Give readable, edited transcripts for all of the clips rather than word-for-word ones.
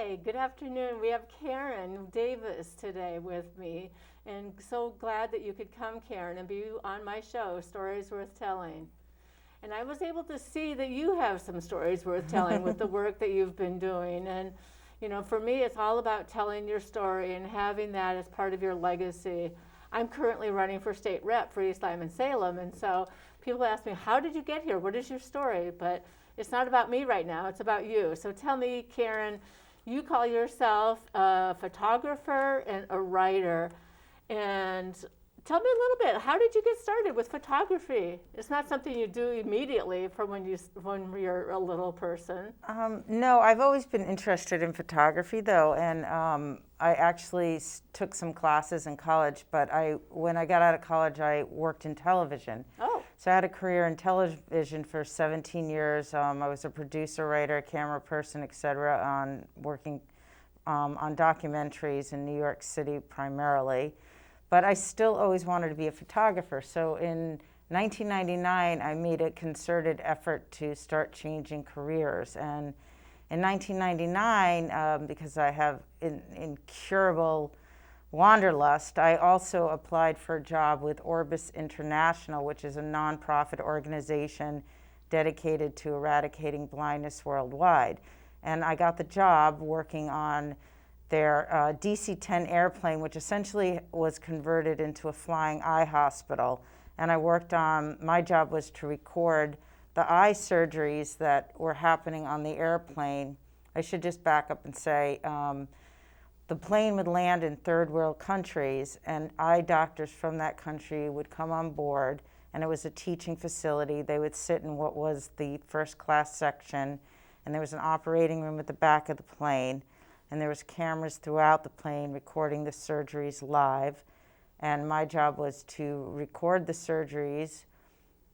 Hi, good afternoon. We have Caryn Davis today with me, and so glad that you could come, Caryn, and be on my show, Stories Worth Telling. And I was able to see that you have some stories worth telling with the work that you've been doing. And, you know, for me, it's all about telling your story and having that as part of your legacy. I'm currently running for state rep for East Lyme and Salem, and so people ask me, how did you get here? What is your story? But it's not about me right now, it's about you. So tell me, Caryn, you call yourself a photographer and a writer. And tell me a little bit, how did you get started with photography? It's not something you do immediately from when you're a little person. No, I've always been interested in photography though, and I actually took some classes in college, but when I got out of college, I worked in television. Oh. So I had a career in television for 17 years. I was a producer, writer, camera person, etc., working on documentaries in New York City primarily. But I still always wanted to be a photographer. So in 1999, I made a concerted effort to start changing careers. And in 1999, because I have incurable wanderlust, I also applied for a job with Orbis International, which is a nonprofit organization dedicated to eradicating blindness worldwide. And I got the job working on their DC-10 airplane, which essentially was converted into a flying eye hospital. And my job was to record the eye surgeries that were happening on the airplane. I should just back up and say, the plane would land in third world countries, and eye doctors from that country would come on board, and it was a teaching facility. They would sit in what was the first class section, and there was an operating room at the back of the plane, and there was cameras throughout the plane recording the surgeries live. And my job was to record the surgeries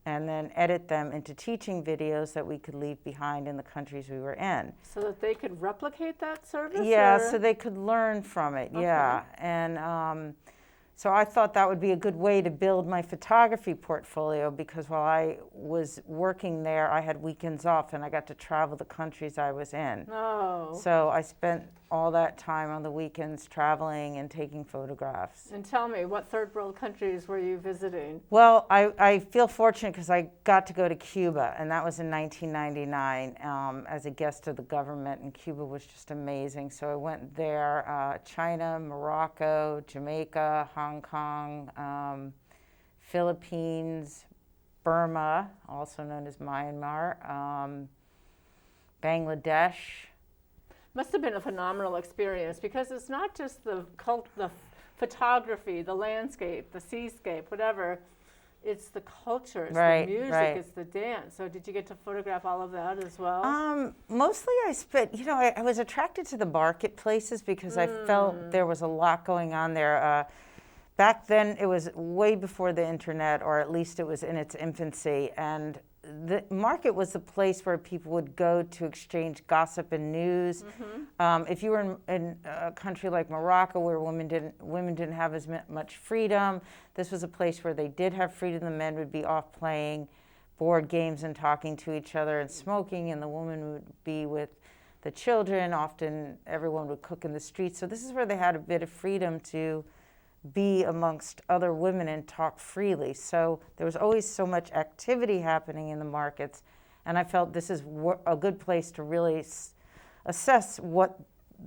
and then edit them into teaching videos that we could leave behind in the countries we were in. So that they could replicate that service? Yeah, or? so they could learn from it, Okay. yeah. And so I thought that would be a good way to build my photography portfolio, because while I was working there, I had weekends off and I got to travel the countries I was in. Oh. So I spent all that time on the weekends traveling and taking photographs. And tell me, what third world countries were you visiting? Well, I feel fortunate because I got to go to Cuba, and that was in 1999 as a guest of the government, and Cuba was just amazing. So I went there, China, Morocco, Jamaica, Hong Kong, Philippines, Burma, also known as Myanmar, Bangladesh. Must have been a phenomenal experience, because it's not just the photography, the landscape, the seascape, whatever. It's the culture, it's Right, the music, right. it's the dance. So did you get to photograph all of that as well? Mostly I spent, I was attracted to the marketplaces because I felt there was a lot going on there. Back then, it was way before the internet, or at least it was in its infancy, and the market was the place where people would go to exchange gossip and news. If you were in a country like Morocco, where women didn't have as much freedom, this was a place where they did have freedom. The men would be off playing board games and talking to each other and smoking, and the woman would be with the children. Often everyone would cook in the streets. So this is where they had a bit of freedom to be amongst other women and talk freely. So there was always so much activity happening in the markets, and I felt this is a good place to really assess what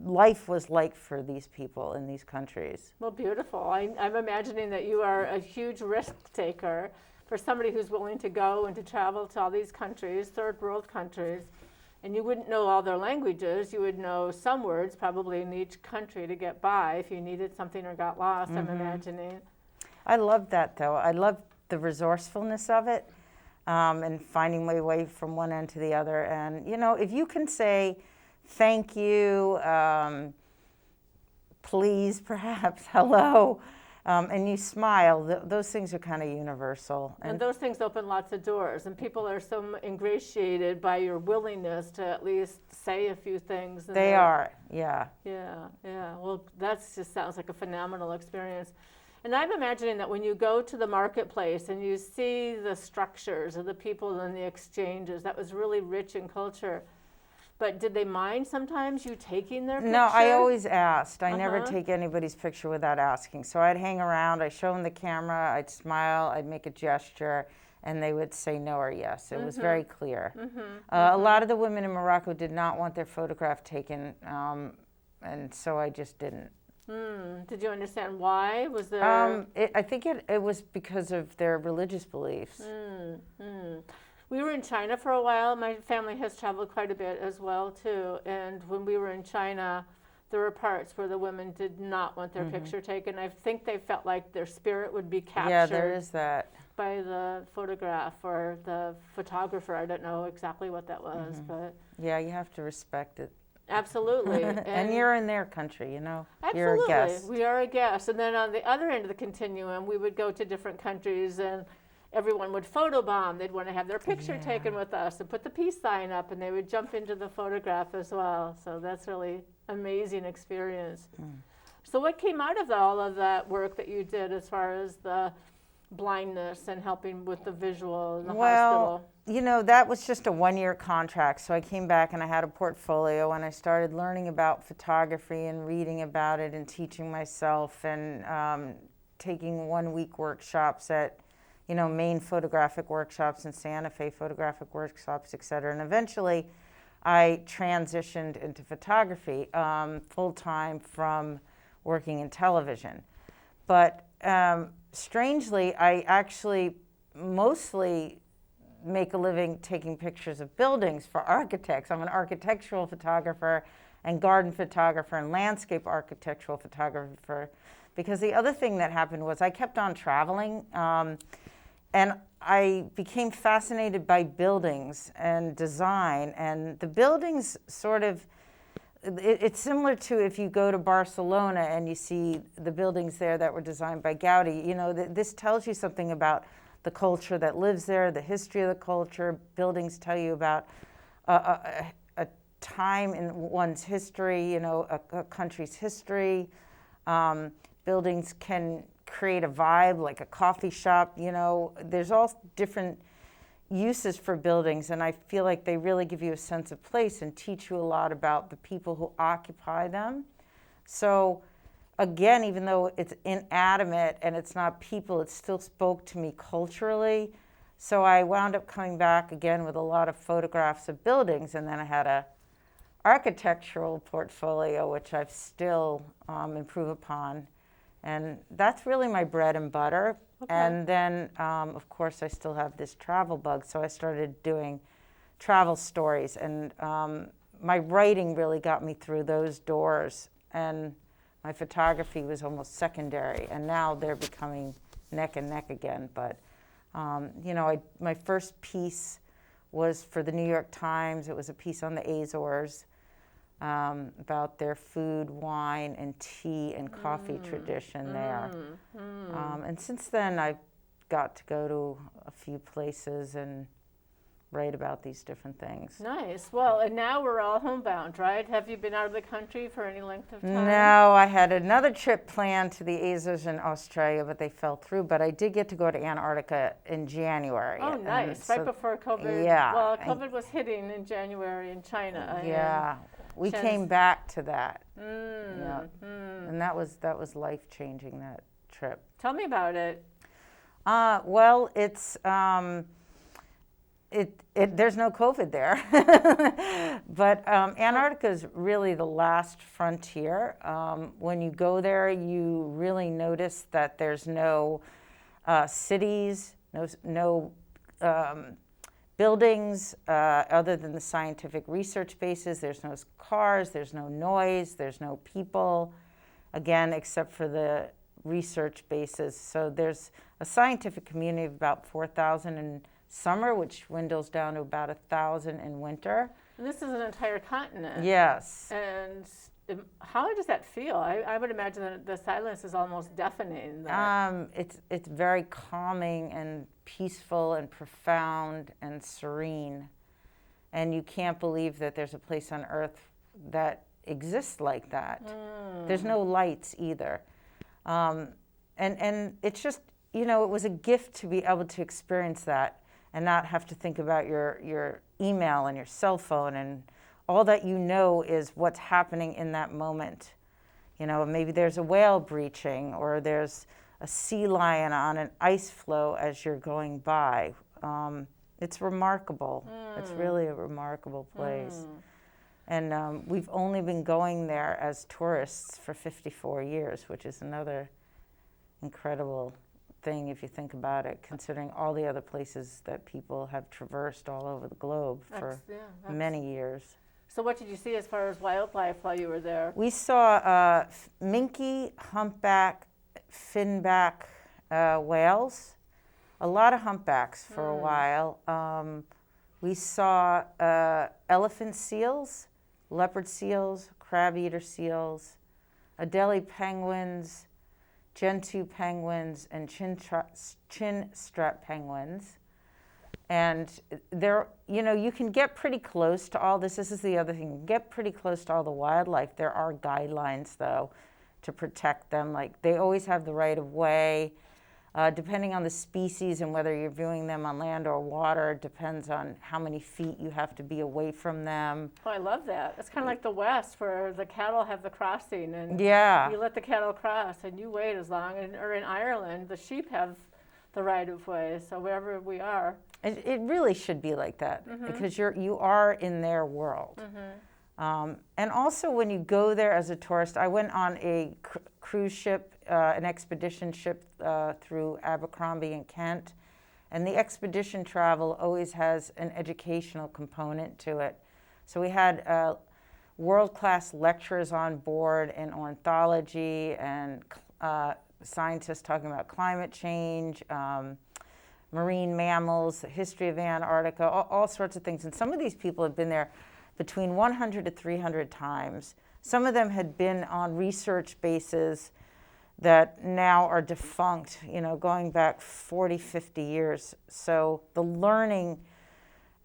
life was like for these people in these countries. Well, beautiful. I'm imagining that you are a huge risk taker for somebody who's willing to go and to travel to all these countries, third world countries. And you wouldn't know all their languages. You would know some words probably in each country to get by if you needed something or got lost, I'm imagining. I loved that, though. I loved the resourcefulness of it, and finding my way from one end to the other. And, if you can say thank you, please, perhaps, hello, and you smile, those things are kind of universal. And those things open lots of doors, and people are so ingratiated by your willingness to at least say a few things. They are, yeah. Yeah. Well, that just sounds like a phenomenal experience. And I'm imagining that when you go to the marketplace and you see the structures of the people and the exchanges, that was really rich in culture. But did they mind sometimes you taking their picture? No, I always asked. I never Uh-huh. take anybody's picture without asking. So I'd hang around, I'd show them the camera, I'd smile, I'd make a gesture, and they would say no or yes. It was very clear. A lot of the women in Morocco did not want their photograph taken, and so I just didn't. Did you understand why? Was there? I think it was because of their religious beliefs. We were in China for a while. My family has traveled quite a bit as well, too. And when we were in China, there were parts where the women did not want their picture taken. I think they felt like their spirit would be captured. Yeah, there is that. By the photograph or the photographer. I don't know exactly what that was, but Yeah, you have to respect it. absolutely. And you're in their country, you know. Absolutely. You're a guest. We are a guest. And then on the other end of the continuum, we would go to different countries and everyone would photobomb. They'd want to have their picture taken with us and put the peace sign up, and they would jump into the photograph as well. So that's really amazing experience. So what came out of all of that work that you did as far as the blindness and helping with the visual in the hospital? You know, that was just a one-year contract. So I came back and I had a portfolio and I started learning about photography and reading about it and teaching myself and taking one-week workshops at, you know, Maine photographic workshops and Santa Fe photographic workshops, et cetera. And eventually I transitioned into photography full-time from working in television. But strangely, I actually mostly make a living taking pictures of buildings for architects. I'm an architectural photographer and garden photographer and landscape architectural photographer, because the other thing that happened was I kept on traveling and I became fascinated by buildings and design, and the buildings sort of, it's similar to if you go to Barcelona and you see the buildings there that were designed by Gaudi. You know, this tells you something about the culture that lives there, the history of the culture. Buildings tell you about a time in one's history, you know, a country's history. Buildings can create a vibe, like a coffee shop, you know. There's all different uses for buildings, and I feel like they really give you a sense of place and teach you a lot about the people who occupy them. So again, even though it's inanimate and it's not people, it still spoke to me culturally. So I wound up coming back again with a lot of photographs of buildings, and then I had a architectural portfolio, which I've still improved upon. And that's really my bread and butter. Okay. And then, of course, I still have this travel bug, so I started doing travel stories. And my writing really got me through those doors. And my photography was almost secondary. And now they're becoming neck and neck again. But, you know, my first piece was for the New York Times. It was a piece on the Azores. About their food, wine, and tea and coffee tradition there. And since then, I've got to go to a few places and write about these different things. Nice. Well, and now we're all homebound, right? Have you been out of the country for any length of time? No, I had another trip planned to the Azores in Australia, but they fell through. But I did get to go to Antarctica in January. Oh, nice. Right before COVID. Yeah. Well, COVID was hitting in January in China. Yeah. We came back to that. Yeah. And that was life-changing, that trip. Tell me about it. Well, it's there's no COVID there, but Antarctica is really the last frontier. When you go there, you really notice that there's no cities, no buildings other than the scientific research bases. There's no cars, there's no noise, there's no people, again, except for the research bases. So there's a scientific community of about 4,000 in summer, which dwindles down to about 1,000 in winter. And this is an entire continent. Yes. And how does that feel? I would imagine that the silence is almost deafening. It's very calming and peaceful and profound and serene. And you can't believe that there's a place on Earth that exists like that. There's no lights either. And it's just, you know, it was a gift to be able to experience that and not have to think about your email and your cell phone and all that you know is what's happening in that moment. You know, maybe there's a whale breaching, or there's a sea lion on an ice floe as you're going by. It's remarkable. It's really a remarkable place. And we've only been going there as tourists for 54 years, which is another incredible thing if you think about it, considering all the other places that people have traversed all over the globe for many years. So what did you see as far as wildlife while you were there? We saw minke, humpback, finback whales, a lot of humpbacks for a while. We saw elephant seals, leopard seals, crab-eater seals, Adelie penguins, gentoo penguins, and chin-strap penguins. And there, you know, you can get pretty close to all this. This is the other thing. You can get pretty close to all the wildlife. There are guidelines, though, to protect them. Like, they always have the right of way. Depending on the species and whether you're viewing them on land or water, it depends on how many feet you have to be away from them. Oh, I love that. It's kind of like the West, where the cattle have the crossing, and Yeah. you let the cattle cross, and you wait as long. Or in Ireland, the sheep have the right of way. So wherever we are, It really should be like that, because you are in their world. And also, when you go there as a tourist, I went on a cruise ship, an expedition ship through Abercrombie and Kent, and the expedition travel always has an educational component to it. So we had world-class lecturers on board in ornithology and scientists talking about climate change, marine mammals, the history of Antarctica, all sorts of things. And some of these people have been there between 100 to 300 times. Some of them had been on research bases that now are defunct, you know, going back 40, 50 years. So the learning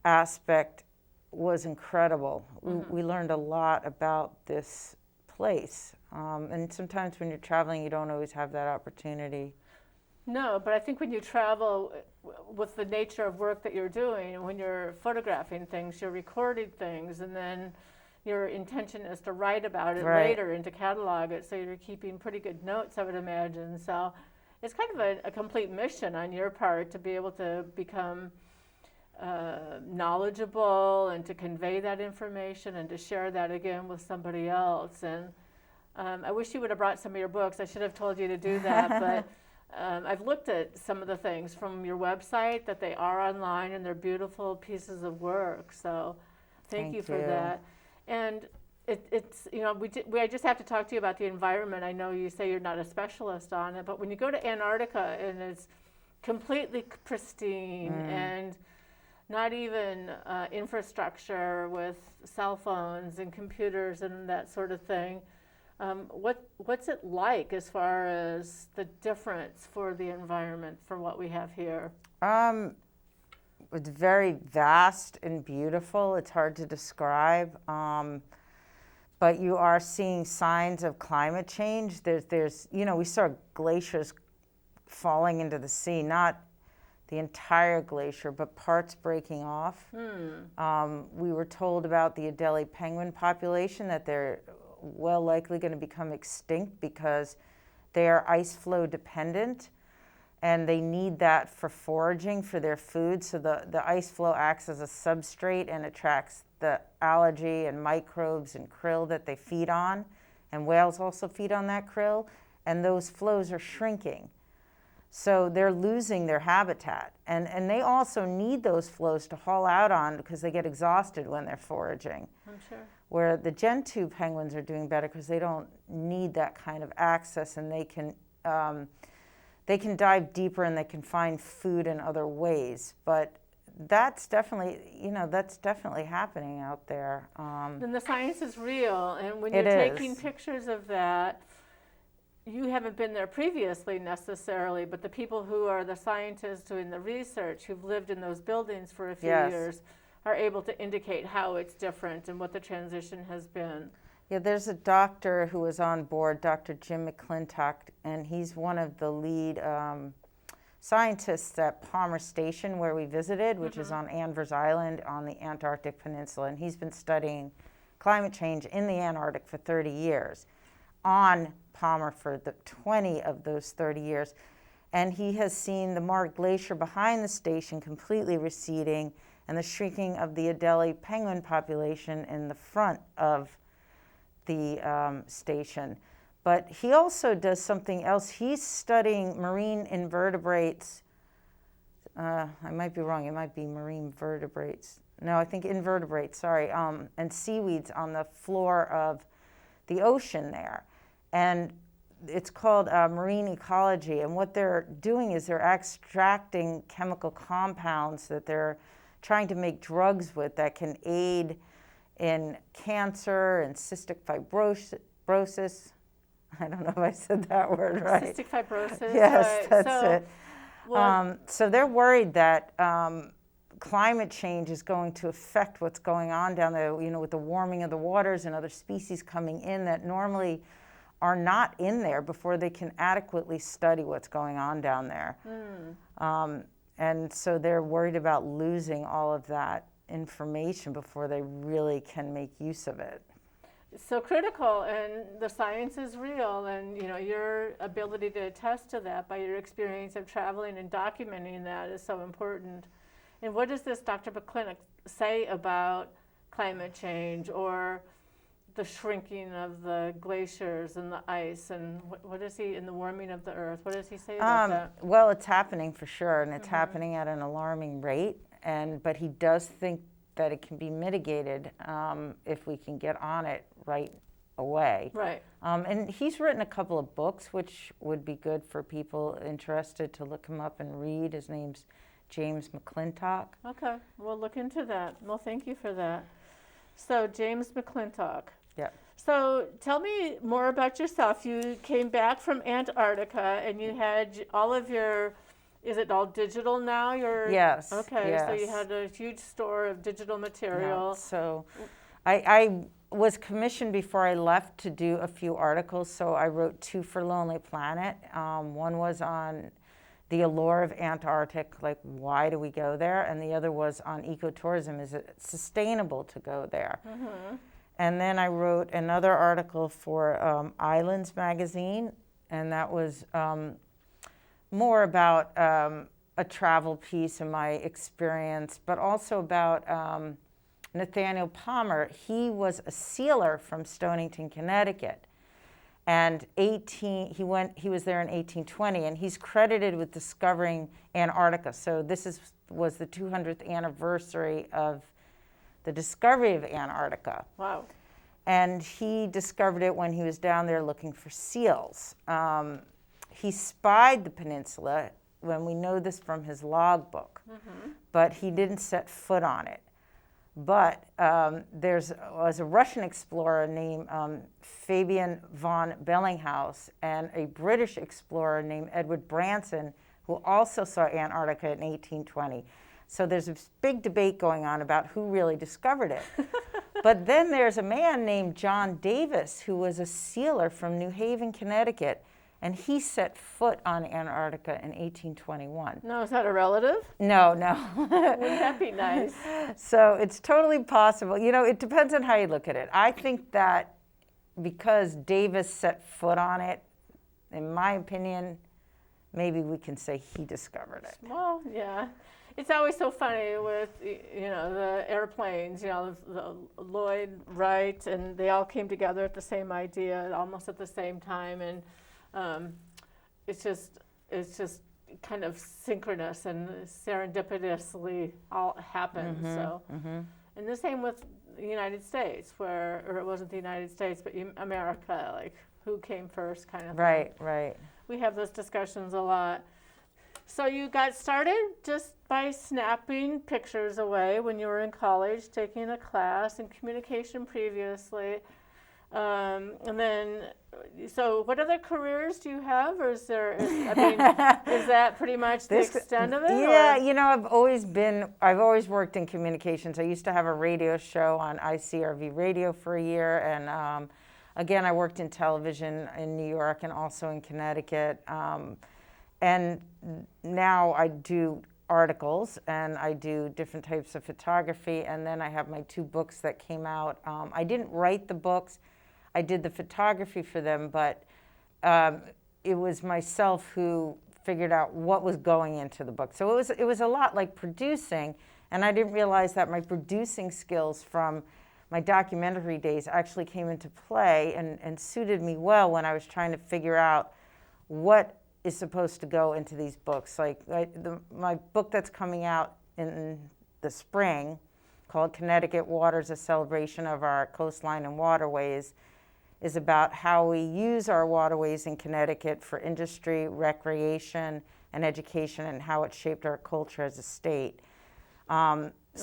aspect was incredible. We learned a lot about this place. And sometimes when you're traveling, you don't always have that opportunity. No, but I think when you travel with the nature of work that you're doing, and when you're photographing things, you're recording things, and then your intention is to write about it later and to catalog it, so you're keeping pretty good notes, I would imagine. So it's kind of a complete mission on your part to be able to become knowledgeable and to convey that information and to share that again with somebody else. And I wish you would have brought some of your books. I should have told you to do that, but I've looked at some of the things from your website, that they are online, and they're beautiful pieces of work. So thank you for that. And it's, you know, I just have to talk to you about the environment. I know you say you're not a specialist on it, but when you go to Antarctica and it's completely pristine and not even infrastructure with cell phones and computers and that sort of thing, what's it like as far as the difference for the environment for what we have here? It's very vast and beautiful. It's hard to describe. But you are seeing signs of climate change. There's, you know, we saw glaciers falling into the sea, not the entire glacier, but parts breaking off. We were told about the Adelie penguin population, that they're well likely going to become extinct because they are ice flow dependent, and they need that for foraging for their food. So the ice flow acts as a substrate and attracts the algae and microbes and krill that they feed on, and whales also feed on that krill, and those flows are shrinking. So they're losing their habitat, and they also need those flows to haul out on because they get exhausted when they're foraging. I'm sure. Where the gentoo penguins are doing better because they don't need that kind of access, and they can dive deeper and they can find food in other ways. But that's definitely, you know, that's definitely happening out there. And the science is real, and when you're taking pictures of that, you haven't been there previously necessarily, but the people who are the scientists doing the research, who've lived in those buildings for a few years, are able to indicate how it's different and what the transition has been. Yeah, there's a doctor who was on board, Dr. Jim McClintock, and he's one of the lead scientists at Palmer Station, where we visited, which is on Anvers Island on the Antarctic Peninsula, and he's been studying climate change in the Antarctic for 30 years, on Palmer for the 20 of those 30 years. And he has seen the Mark Glacier behind the station completely receding and the shrinking of the Adelie penguin population in the front of the station. But he also does something else. He's studying marine invertebrates. I might be wrong. It might be marine vertebrates. No, I think invertebrates, sorry, and seaweeds on the floor of the ocean there. And it's called marine ecology. And what they're doing is they're extracting chemical compounds that they're trying to make drugs with that can aid in cancer and cystic fibrosis. I don't know if I said that word right. Cystic fibrosis. Yes, right. that's it. Well, so they're worried that climate change is going to affect what's going on down there, you know, with the warming of the waters and other species coming in that normally are not in there before they can adequately study what's going on down there. And so they're worried about losing all of that information before they really can make use of it. So critical, and the science is real, and you know your ability to attest to that by your experience of traveling and documenting that is so important. And what does this Dr. McClintock say about climate change or the shrinking of the glaciers and the ice, and what is he in the warming of the earth? What does he say about that? Well, it's happening for sure, and it's happening at an alarming rate. But he does think that it can be mitigated if we can get on it right away. Right. And he's written a couple of books, which would be good for people interested to look him up and read. His name's James McClintock. Okay, we'll look into that. Well, thank you for that. So James McClintock. Yeah. So tell me more about yourself. You came back from Antarctica and you had all of your, is it all digital now? Yes. Okay, yes. so you had a huge store of digital material. Yeah. So I was commissioned before I left to do a few articles. So I wrote 2 for Lonely Planet. One was on the allure of Antarctic, like why do we go there? And the other was on ecotourism, is it sustainable to go there? And then I wrote another article for Islands magazine, and that was more about a travel piece and my experience, but also about Nathaniel Palmer. He was a sealer from Stonington, Connecticut. And he was there in 1820, and he's credited with discovering Antarctica. So this was the 200th anniversary of the discovery of Antarctica. Wow. And he discovered it when he was down there looking for seals. He spied the peninsula, when we know this from his logbook, but he didn't set foot on it. But there was a Russian explorer named Fabian von Bellinghaus and a British explorer named Edward Branson who also saw Antarctica in 1820. So there's a big debate going on about who really discovered it. But then there's a man named Caryn Davis who was a sealer from New Haven, Connecticut, and he set foot on Antarctica in 1821. No, is that a relative? No, no. Wouldn't that be nice? So it's totally possible. You know, it depends on how you look at it. I think that because Davis set foot on it, in my opinion, maybe we can say he discovered it. Well, yeah. It's always so funny with, you know, the airplanes, you know, the Lloyd Wright, and they all came together at the same idea, almost at the same time, and it's just kind of synchronous and serendipitously all happened. And the same with the United States, or it wasn't the United States, but America, like who came first, kind of thing. Right, right. We have those discussions a lot. So you got started just by snapping pictures away when you were in college, taking a class in communication previously. And then, so what other careers do you have? Or is that pretty much the extent of it? Yeah, or? you know, I've always worked in communications. I used to have a radio show on ICRV radio for a year. And again, I worked in television in New York and also in Connecticut. And now I do articles, and I do different types of photography, and then I have my 2 books that came out. I didn't write the books, I did the photography for them, but it was myself who figured out what was going into the book. So it was a lot like producing, and I didn't realize that my producing skills from my documentary days actually came into play and suited me well when I was trying to figure out what is supposed to go into these books. Like my book that's coming out in the spring, called Connecticut Waters, a Celebration of Our Coastline and Waterways, is about how we use our waterways in Connecticut for industry, recreation, and education, and how it shaped our culture as a state.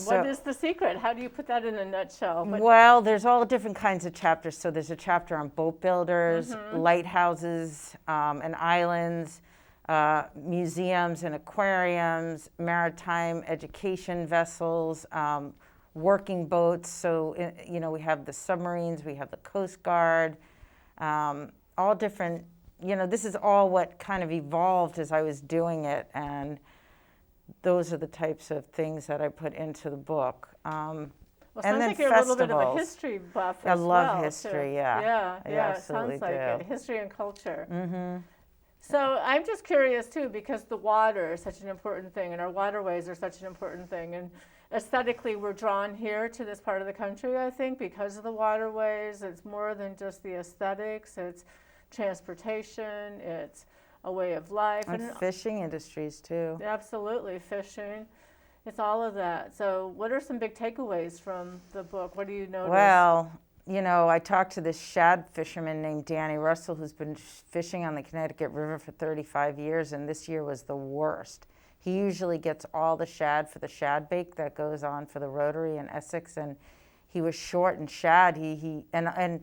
What is the secret? How do you put that in a nutshell? Well, there's all different kinds of chapters. So there's a chapter on boat builders, lighthouses, and islands, museums and aquariums, maritime education vessels, working boats. So, we have the submarines, we have the Coast Guard, all different, this is all what kind of evolved as I was doing it. And those are the types of things that I put into the book. Well, and sounds then like you're a little bit of a festivals. history buff I as well. love history, too. yeah. Yeah, it absolutely sounds like do. it. History and culture. So I'm just curious too, because the water is such an important thing, and our waterways are such an important thing. And aesthetically, we're drawn here to this part of the country, I think, because of the waterways. It's more than just the aesthetics. It's transportation. It's a way of life. And fishing industries too. Absolutely, fishing. It's all of that. So what are some big takeaways from the book? What do you notice? Well, I talked to this shad fisherman named Danny Russell, who's been fishing on the Connecticut River for 35 years, and this year was the worst. He usually gets all the shad for the shad bake that goes on for the Rotary in Essex, and he was short in shad. And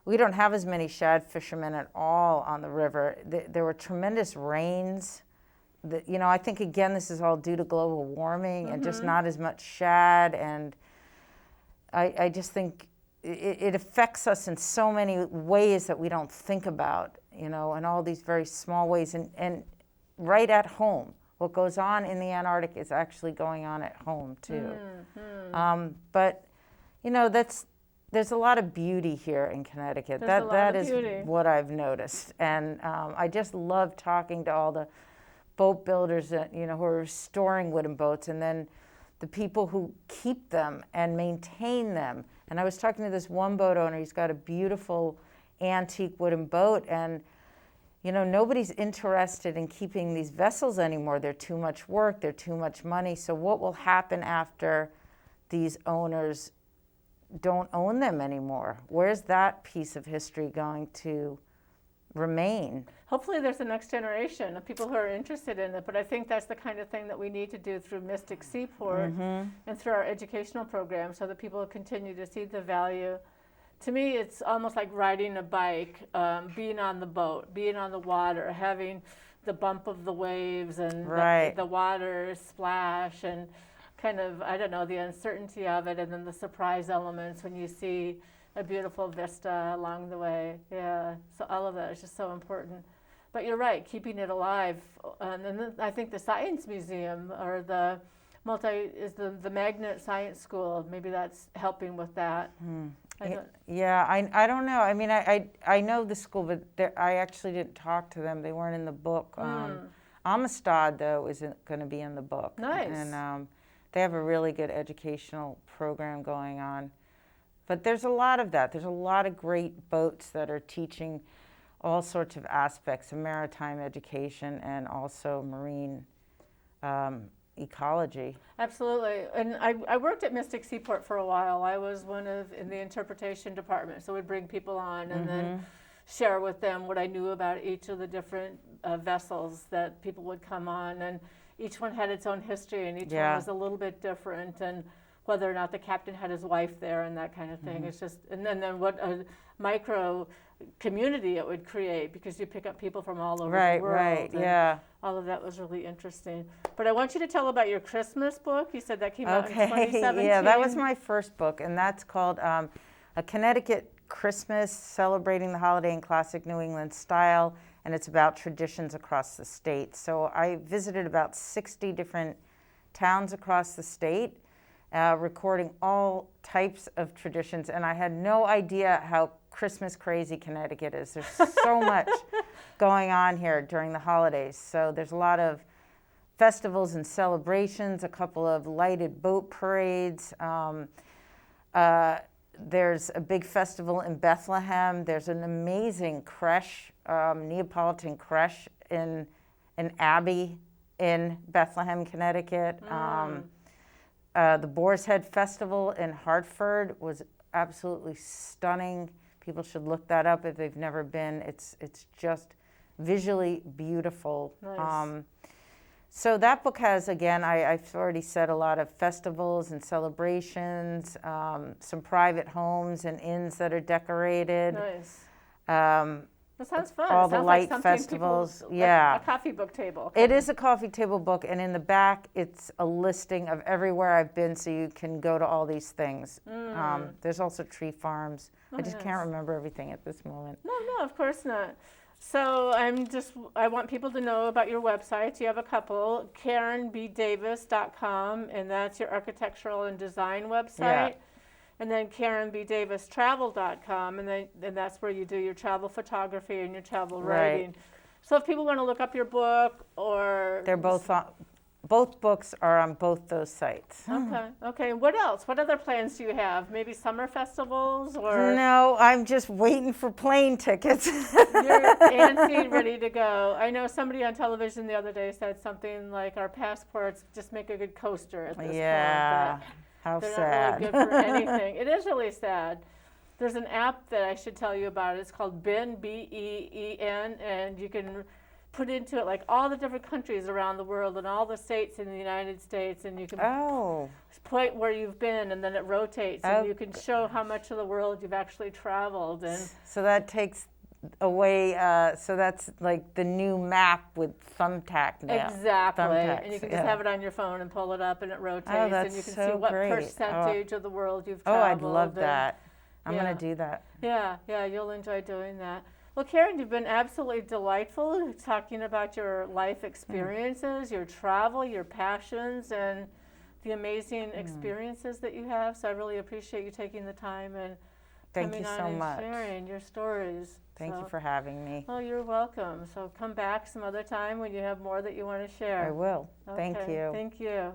we don't have as many shad fishermen at all on the river. There were tremendous rains. I think, again, this is all due to global warming and just not as much shad. And I just think it affects us in so many ways that we don't think about, in all these very small ways. And right at home, what goes on in the Antarctic is actually going on at home, too. But, there's a lot of beauty here in Connecticut. That is what I've noticed. And I just love talking to all the boat builders that, who are restoring wooden boats, and then the people who keep them and maintain them. And I was talking to this one boat owner. He's got a beautiful antique wooden boat, and nobody's interested in keeping these vessels anymore. They're too much work, they're too much money. So what will happen after these owners don't own them anymore? Where's that piece of history going to remain? Hopefully there's a next generation of people who are interested in it, but I think that's the kind of thing that we need to do through Mystic Seaport and through our educational program, so that people continue to see the value. To me, it's almost like riding a bike, being on the boat, being on the water, having the bump of the waves and the water splash, and kind of, the uncertainty of it, and then the surprise elements when you see a beautiful vista along the way. Yeah, so all of that is just so important. But you're right, keeping it alive. And then I think the Science Museum or the Magnet Science School, maybe that's helping with that. I don't know. I mean, I know the school, but I actually didn't talk to them. They weren't in the book. Amistad, though, isn't going to be in the book. Nice. And they have a really good educational program going on. But there's a lot of that. There's a lot of great boats that are teaching all sorts of aspects of maritime education and also marine ecology. Absolutely. And I worked at Mystic Seaport for a while. I was in the interpretation department, so we'd bring people on and then share with them what I knew about each of the different vessels that people would come on. And each one had its own history, and each one was a little bit different, and whether or not the captain had his wife there and that kind of thing. It's just, and then what a micro community it would create, because you pick up people from all over the world. Right, all of that was really interesting. But I want you to tell about your Christmas book. You said that came out in 2017. Yeah, that was my first book, and that's called A Connecticut Christmas, Celebrating the Holiday in Classic New England Style, and it's about traditions across the state. So I visited about 60 different towns across the state, recording all types of traditions. And I had no idea how Christmas crazy Connecticut is. There's so much going on here during the holidays. So there's a lot of festivals and celebrations, a couple of lighted boat parades. There's a big festival in Bethlehem. There's an amazing creche, Neapolitan creche in an abbey in Bethlehem, Connecticut. The Boar's Head Festival in Hartford was absolutely stunning. People should look that up if they've never been. It's just visually beautiful. Nice. So that book has, again, I've already said, a lot of festivals and celebrations, some private homes and inns that are decorated. Nice. That sounds fun. All It the sounds light like festivals. People, Yeah. A coffee book table. It is a coffee table book, and in the back, it's a listing of everywhere I've been, so you can go to all these things. There's also tree farms. I just can't remember everything at this moment. No, of course not. So I want people to know about your websites. You have a couple, CarynBDavis.com, and that's your architectural and design website. Yeah. And then CarynBDavisTravel.com, and that's where you do your travel photography and your travel writing. So if people want to look up your book, or they're both on, both books are on both those sites. Okay. What else? What other plans do you have? Maybe summer festivals, or No, I'm just waiting for plane tickets. you're antsy, ready to go. I know somebody on television the other day said something like, our passports just make a good coaster at this point. Yeah. How They're sad. not really good for anything. It is really sad. There's an app that I should tell you about. It's called BEN, B-E-E-N, and you can put into it like all the different countries around the world and all the states in the United States, and you can point where you've been, and then it rotates, and you can show how much of the world you've actually traveled. And so that takes away, so that's like the new map with thumbtack now. exactly, Thumbtacks, and you can just have it on your phone and pull it up, and it rotates, that's and you can so see what great. percentage of the world you've Oh, traveled. I'd love and- that. I'm yeah. going to do that. Yeah, you'll enjoy doing that. Well, Caryn, you've been absolutely delightful talking about your life experiences, your travel, your passions, and the amazing experiences that you have. So I really appreciate you taking the time and coming on and sharing your stories. Thank you for having me. Oh, you're welcome. So come back some other time when you have more that you want to share. I will. Thank Okay, you. Thank you.